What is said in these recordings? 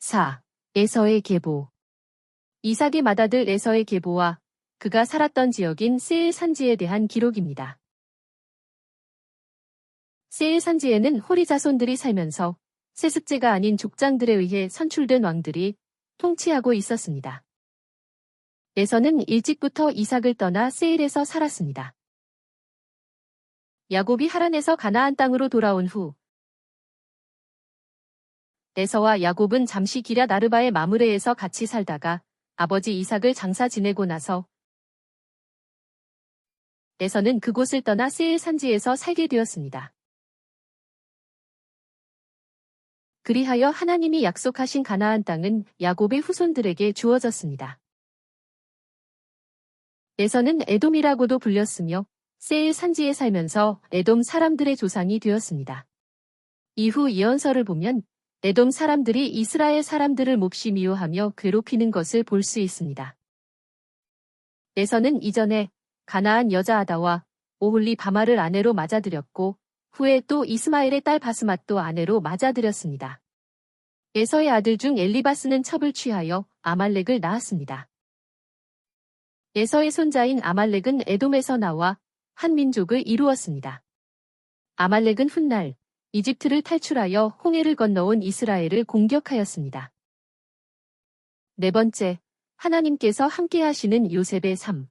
4. 에서의 계보. 이삭의 맏아들 에서의 계보와 그가 살았던 지역인 세일 산지에 대한 기록입니다. 세일 산지에는 호리 자손들이 살면서 세습제가 아닌 족장들에 의해 선출된 왕들이 통치하고 있었습니다. 에서는 일찍부터 이삭을 떠나 세일에서 살았습니다. 야곱이 하란에서 가나안 땅으로 돌아온 후 에서와 야곱은 잠시 기럇 아르바의 마므레에서 같이 살다가 아버지 이삭을 장사 지내고 나서 에서는 그곳을 떠나 세일 산지에서 살게 되었습니다. 그리하여 하나님이 약속하신 가나안 땅은 야곱의 후손들에게 주어졌습니다. 에서는 에돔이라고도 불렸으며 세일 산지에 살면서 에돔 사람들의 조상이 되었습니다. 이후 예언서를 보면 에돔 사람들이 이스라엘 사람들을 몹시 미워하며 괴롭히는 것을 볼 수 있습니다. 에서는 이전에 가나안 여자 아다와 오홀리 바마를 아내로 맞아들였고 후에 또 이스마엘의 딸 바스맛도 아내로 맞아들였습니다. 에서의 아들 중 엘리바스는 첩을 취하여 아말렉을 낳았습니다. 에서의 손자인 아말렉은 에돔에서 나와 한 민족을 이루었습니다. 아말렉은 훗날 이집트를 탈출하여 홍해를 건너온 이스라엘을 공격하였습니다. 네 번째, 하나님께서 함께 하시는 요셉의 삶.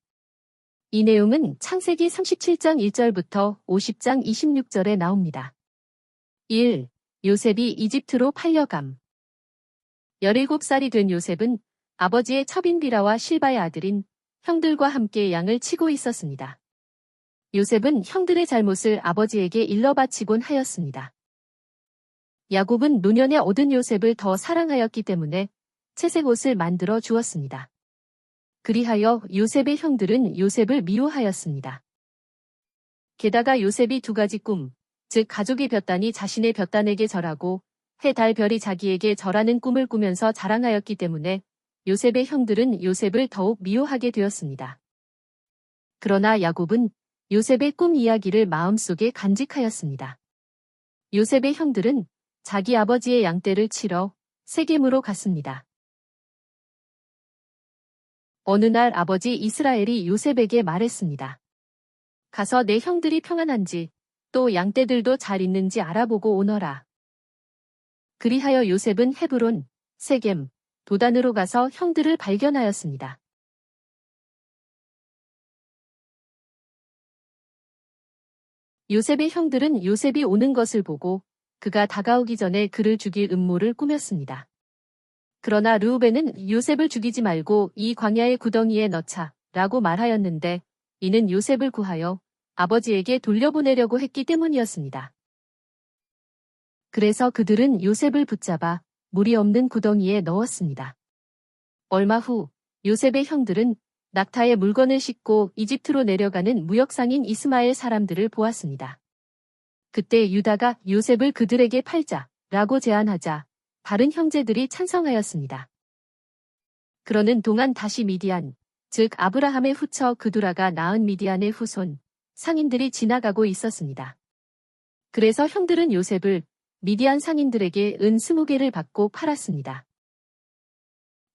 이 내용은 창세기 37장 1절부터 50장 26절에 나옵니다. 1. 요셉이 이집트로 팔려감. 17살이 된 요셉은 아버지의 첩인 비라와 실바의 아들인 형들과 함께 양을 치고 있었습니다. 요셉은 형들의 잘못을 아버지에게 일러바치곤 하였습니다. 야곱은 노년에 얻은 요셉을 더 사랑하였기 때문에 채색 옷을 만들어 주었습니다. 그리하여 요셉의 형들은 요셉을 미워하였습니다. 게다가 요셉이 두 가지 꿈, 즉 가족의 볕단이 자신의 볕단에게 절하고 해, 달, 별이 자기에게 절하는 꿈을 꾸면서 자랑하였기 때문에 요셉의 형들은 요셉을 더욱 미워하게 되었습니다. 그러나 야곱은 요셉의 꿈 이야기를 마음속에 간직하였습니다. 요셉의 형들은 자기 아버지의 양떼를 치러 세겜으로 갔습니다. 어느 날 아버지 이스라엘이 요셉에게 말했습니다. 가서 내 형들이 평안한지 또 양떼들도 잘 있는지 알아보고 오너라. 그리하여 요셉은 헤브론, 세겜, 도단으로 가서 형들을 발견하였습니다. 요셉의 형들은 요셉이 오는 것을 보고 그가 다가오기 전에 그를 죽일 음모를 꾸몄습니다. 그러나 르우벤은 요셉을 죽이지 말고 이 광야의 구덩이에 넣자 라고 말하였는데 이는 요셉을 구하여 아버지에게 돌려보내려고 했기 때문이었습니다. 그래서 그들은 요셉을 붙잡아 물이 없는 구덩이에 넣었습니다. 얼마 후 요셉의 형들은 낙타에 물건을 싣고 이집트로 내려가는 무역상인 이스마엘 사람들을 보았습니다. 그때 유다가 요셉을 그들에게 팔자라고 제안하자 다른 형제들이 찬성하였습니다. 그러는 동안 다시 미디안, 즉 아브라함의 후처 그두라가 낳은 미디안의 후손, 상인들이 지나가고 있었습니다. 그래서 형들은 요셉을 미디안 상인들에게 은 20개를 받고 팔았습니다.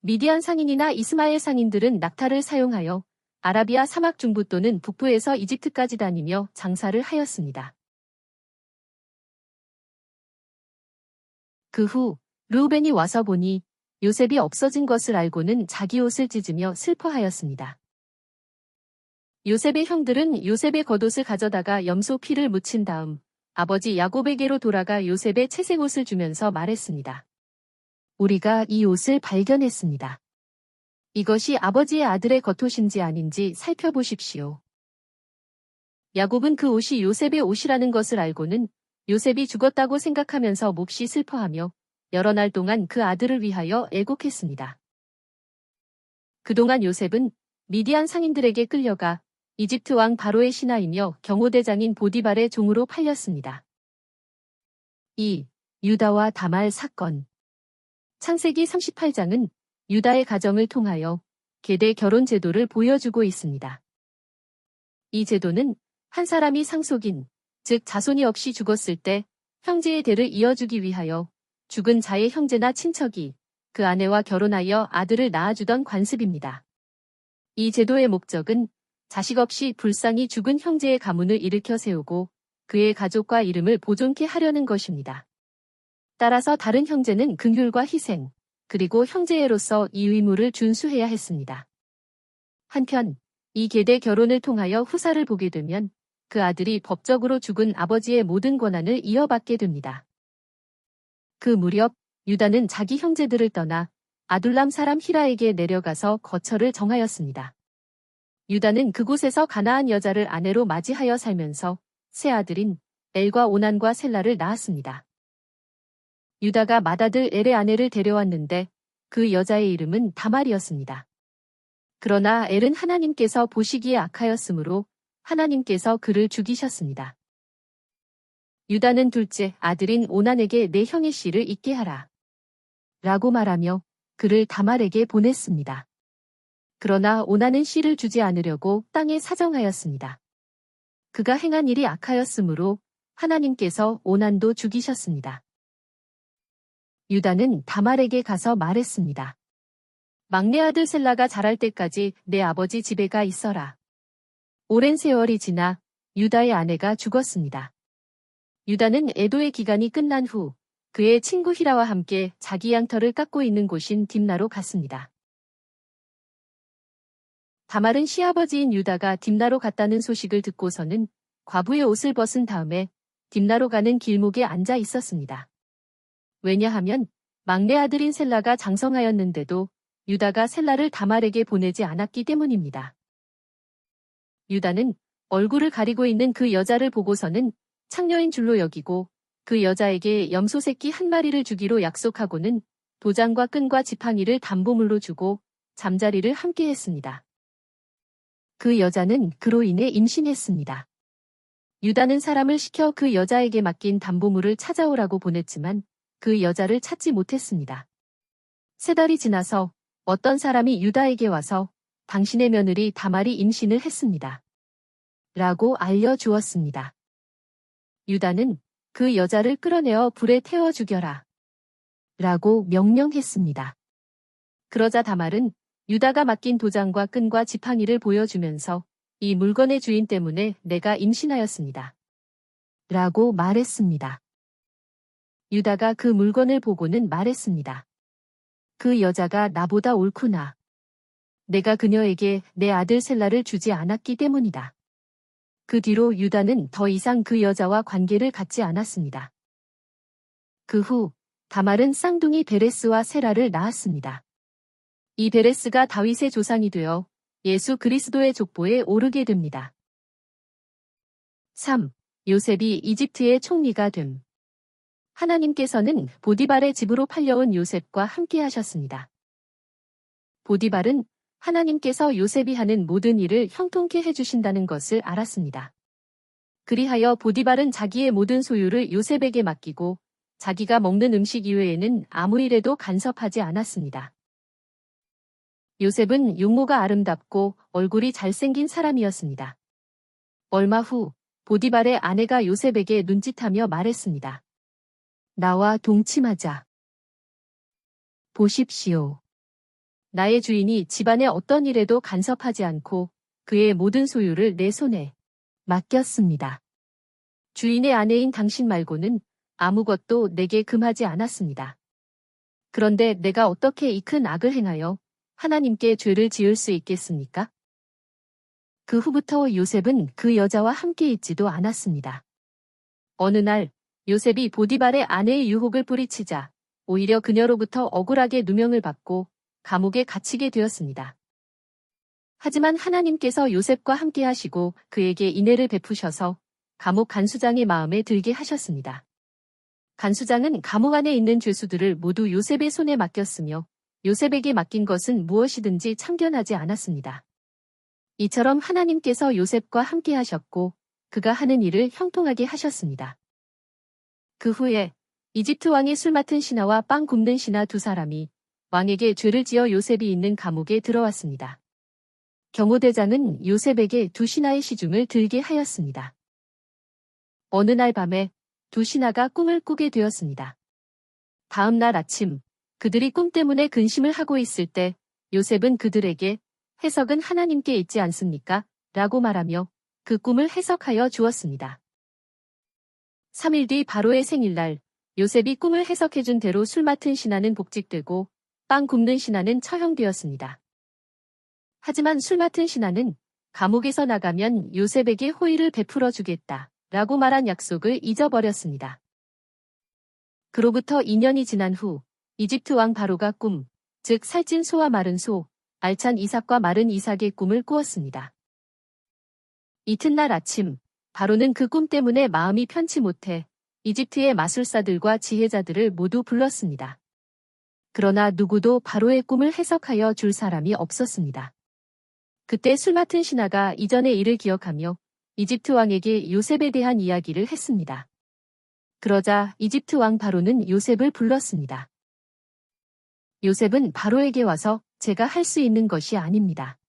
미디안 상인이나 이스마엘 상인들은 낙타를 사용하여 아라비아 사막 중부 또는 북부에서 이집트까지 다니며 장사를 하였습니다. 그 후 르우벤이 와서 보니 요셉이 없어진 것을 알고는 자기 옷을 찢으며 슬퍼하였습니다. 요셉의 형들은 요셉의 겉옷을 가져다가 염소 피를 묻힌 다음 아버지 야곱에게로 돌아가 요셉의 채색 옷을 주면서 말했습니다. 우리가 이 옷을 발견했습니다. 이것이 아버지의 아들의 겉옷인지 아닌지 살펴보십시오. 야곱은 그 옷이 요셉의 옷이라는 것을 알고는 요셉이 죽었다고 생각하면서 몹시 슬퍼하며 여러 날 동안 그 아들을 위하여 애곡했습니다. 그동안 요셉은 미디안 상인들에게 끌려가 이집트 왕 바로의 신하이며 경호대장인 보디발의 종으로 팔렸습니다. 2. 유다와 다말 사건. 창세기 38장은 유다의 가정을 통하여 계대 결혼 제도를 보여주고 있습니다. 이 제도는 한 사람이 상속인, 즉 자손이 없이 죽었을 때 형제의 대를 이어주기 위하여 죽은 자의 형제나 친척이 그 아내와 결혼하여 아들을 낳아주던 관습입니다. 이 제도의 목적은 자식 없이 불쌍히 죽은 형제의 가문을 일으켜 세우고 그의 가족과 이름을 보존케 하려는 것입니다. 따라서 다른 형제는 긍휼과 희생, 그리고 형제애로서 이 의무를 준수해야 했습니다. 한편, 이 계대 결혼을 통하여 후사를 보게 되면 그 아들이 법적으로 죽은 아버지의 모든 권한을 이어받게 됩니다. 그 무렵 유다는 자기 형제들을 떠나 아둘람 사람 히라에게 내려가서 거처를 정하였습니다. 유다는 그곳에서 가나안 여자를 아내로 맞이하여 살면서 세 아들인 엘과 오난과 셀라를 낳았습니다. 유다가 맏아들 엘의 아내를 데려왔는데 그 여자의 이름은 다말이었습니다. 그러나 엘은 하나님께서 보시기에 악하였으므로 하나님께서 그를 죽이셨습니다. 유다는 둘째 아들인 오난에게 내 형의 씨를 잊게 하라. 라고 말하며 그를 다말에게 보냈습니다. 그러나 오난은 씨를 주지 않으려고 땅에 사정하였습니다. 그가 행한 일이 악하였으므로 하나님께서 오난도 죽이셨습니다. 유다는 다말에게 가서 말했습니다. 막내 아들 셀라가 자랄 때까지 내 아버지 집에 가 있어라. 오랜 세월이 지나 유다의 아내가 죽었습니다. 유다는 애도의 기간이 끝난 후 그의 친구 히라와 함께 자기 양털을 깎고 있는 곳인 딥나로 갔습니다. 다말은 시아버지인 유다가 딥나로 갔다는 소식을 듣고서는 과부의 옷을 벗은 다음에 딥나로 가는 길목에 앉아 있었습니다. 왜냐하면 막내 아들인 셀라가 장성하였는데도 유다가 셀라를 다말에게 보내지 않았기 때문입니다. 유다는 얼굴을 가리고 있는 그 여자를 보고서는 창녀인 줄로 여기고 그 여자에게 염소 새끼 한 마리를 주기로 약속하고는 도장과 끈과 지팡이를 담보물로 주고 잠자리를 함께 했습니다. 그 여자는 그로 인해 임신했습니다. 유다는 사람을 시켜 그 여자에게 맡긴 담보물을 찾아오라고 보냈지만 그 여자를 찾지 못했습니다. 3달이 지나서 어떤 사람이 유다에게 와서 당신의 며느리 다말이 임신을 했습니다. 라고 알려주었습니다. 유다는 그 여자를 끌어내어 불에 태워 죽여라. 라고 명령했습니다. 그러자 다말은 유다가 맡긴 도장과 끈과 지팡이를 보여주면서 이 물건의 주인 때문에 내가 임신하였습니다. 라고 말했습니다. 유다가 그 물건을 보고는 말했습니다. 그 여자가 나보다 옳구나. 내가 그녀에게 내 아들 셀라를 주지 않았기 때문이다. 그 뒤로 유다는 더 이상 그 여자와 관계를 갖지 않았습니다. 그 후 다말은 쌍둥이 베레스와 세라를 낳았습니다. 이 베레스가 다윗의 조상이 되어 예수 그리스도의 족보에 오르게 됩니다. 3. 요셉이 이집트의 총리가 됨. 하나님께서는 보디발의 집으로 팔려온 요셉과 함께 하셨습니다. 보디발은 하나님께서 요셉이 하는 모든 일을 형통케 해주신다는 것을 알았습니다. 그리하여 보디발은 자기의 모든 소유를 요셉에게 맡기고 자기가 먹는 음식 이외에는 아무 일에도 간섭하지 않았습니다. 요셉은 용모가 아름답고 얼굴이 잘생긴 사람이었습니다. 얼마 후 보디발의 아내가 요셉에게 눈짓하며 말했습니다. 나와 동침하자. 보십시오. 나의 주인이 집안의 어떤 일에도 간섭하지 않고 그의 모든 소유를 내 손에 맡겼습니다. 주인의 아내인 당신 말고는 아무것도 내게 금하지 않았습니다. 그런데 내가 어떻게 이 큰 악을 행하여 하나님께 죄를 지을 수 있겠습니까? 그 후부터 요셉은 그 여자와 함께 있지도 않았습니다. 어느 날 요셉이 보디발의 아내의 유혹을 뿌리치자 오히려 그녀로부터 억울하게 누명을 받고 감옥에 갇히게 되었습니다. 하지만 하나님께서 요셉과 함께 하시고 그에게 인애를 베푸셔서 감옥 간수장의 마음에 들게 하셨습니다. 간수장은 감옥 안에 있는 죄수들을 모두 요셉의 손에 맡겼으며 요셉에게 맡긴 것은 무엇이든지 참견하지 않았습니다. 이처럼 하나님께서 요셉과 함께 하셨고 그가 하는 일을 형통하게 하셨습니다. 그 후에 이집트 왕이 술 맡은 신하와 빵 굽는 신하 2사람이 왕에게 죄를 지어 요셉이 있는 감옥에 들어왔습니다. 경호대장은 요셉에게 2신하의 시중을 들게 하였습니다. 어느 날 밤에 2신하가 꿈을 꾸게 되었습니다. 다음 날 아침 그들이 꿈 때문에 근심을 하고 있을 때 요셉은 그들에게 해석은 하나님께 있지 않습니까? 라고 말하며 그 꿈을 해석하여 주었습니다. 3일 뒤 바로의 생일날 요셉이 꿈을 해석해준 대로 술 맡은 신하는 복직되고 빵 굽는 신하는 처형되었습니다. 하지만 술 맡은 신하는 감옥에서 나가면 요셉에게 호의를 베풀어 주겠다 라고 말한 약속을 잊어버렸습니다. 그로부터 2년이 지난 후 이집트 왕 바로가 꿈, 즉 살찐 소와 마른 소, 알찬 이삭과 마른 이삭의 꿈을 꾸었습니다. 이튿날 아침 바로는 그 꿈 때문에 마음이 편치 못해 이집트의 마술사들과 지혜자들을 모두 불렀습니다. 그러나 누구도 바로의 꿈을 해석하여 줄 사람이 없었습니다. 그때 술 맡은 신하가 이전의 일을 기억하며 이집트 왕에게 요셉에 대한 이야기를 했습니다. 그러자 이집트 왕 바로는 요셉을 불렀습니다. 요셉은 바로에게 와서 제가 할 수 있는 것이 아닙니다.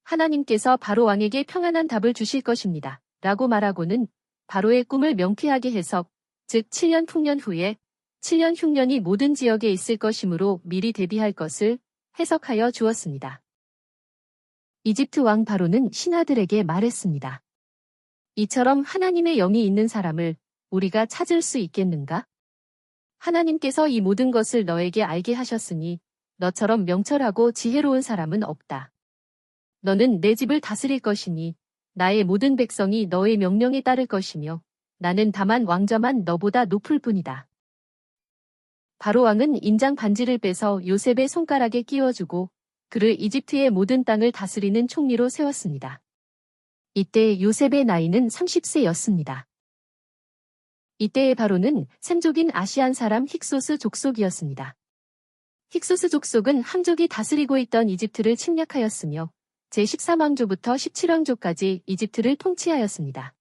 하나님께서 바로 왕에게 평안한 답을 주실 것입니다. 라고 말하고는 바로의 꿈을 명쾌하게 해석, 즉 7년 풍년 후에 7년 흉년이 모든 지역에 있을 것이므로 미리 대비할 것을 해석하여 주었습니다. 이집트 왕 바로는 신하들에게 말했습니다. 이처럼 하나님의 영이 있는 사람을 우리가 찾을 수 있겠는가? 하나님께서 이 모든 것을 너에게 알게 하셨으니 너처럼 명철하고 지혜로운 사람은 없다. 너는 내 집을 다스릴 것이니 나의 모든 백성이 너의 명령에 따를 것이며 나는 다만 왕좌만 너보다 높을 뿐이다. 바로 왕은 인장 반지를 빼서 요셉의 손가락에 끼워주고 그를 이집트의 모든 땅을 다스리는 총리로 세웠습니다. 이때 요셉의 나이는 30세였습니다. 이때의 바로는 셈족인 아시안 사람 힉소스 족속이었습니다. 힉소스 족속은 함족이 다스리고 있던 이집트를 침략하였으며 제13왕조부터 17왕조까지 이집트를 통치하였습니다.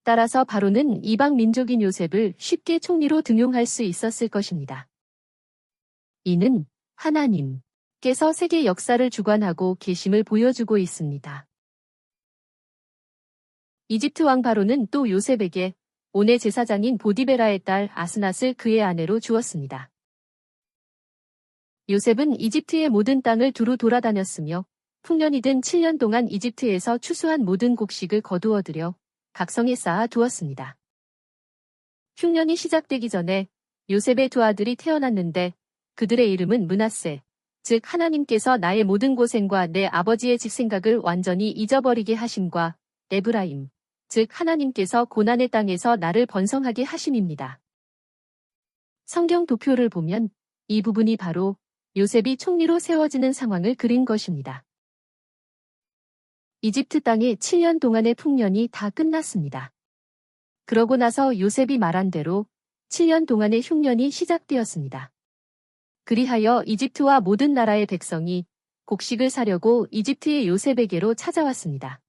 따라서 바로는 이방 민족인 요셉을 쉽게 총리로 등용할 수 있었을 것입니다. 이는 하나님께서 세계 역사를 주관하고 계심을 보여주고 있습니다. 이집트 왕 바로는 또 요셉에게 온의 제사장인 보디베라의 딸 아스낫을 그의 아내로 주었습니다. 요셉은 이집트의 모든 땅을 두루 돌아다녔으며 풍년이 든 7년 동안 이집트에서 추수한 모든 곡식을 거두어 들여 각성에 쌓아 두었습니다. 흉년이 시작되기 전에 요셉의 두 아들이 태어났는데 그들의 이름은 므낫세, 즉 하나님께서 나의 모든 고생과 내 아버지의 직생각을 완전히 잊어버리게 하심과 에브라임, 즉 하나님께서 고난의 땅에서 나를 번성하게 하심입니다. 성경 도표를 보면 이 부분이 바로 요셉이 총리로 세워지는 상황을 그린 것입니다. 이집트 땅의 7년 동안의 풍년이 다 끝났습니다. 그러고 나서 요셉이 말한 대로 7년 동안의 흉년이 시작되었습니다. 그리하여 이집트와 모든 나라의 백성이 곡식을 사려고 이집트의 요셉에게로 찾아왔습니다.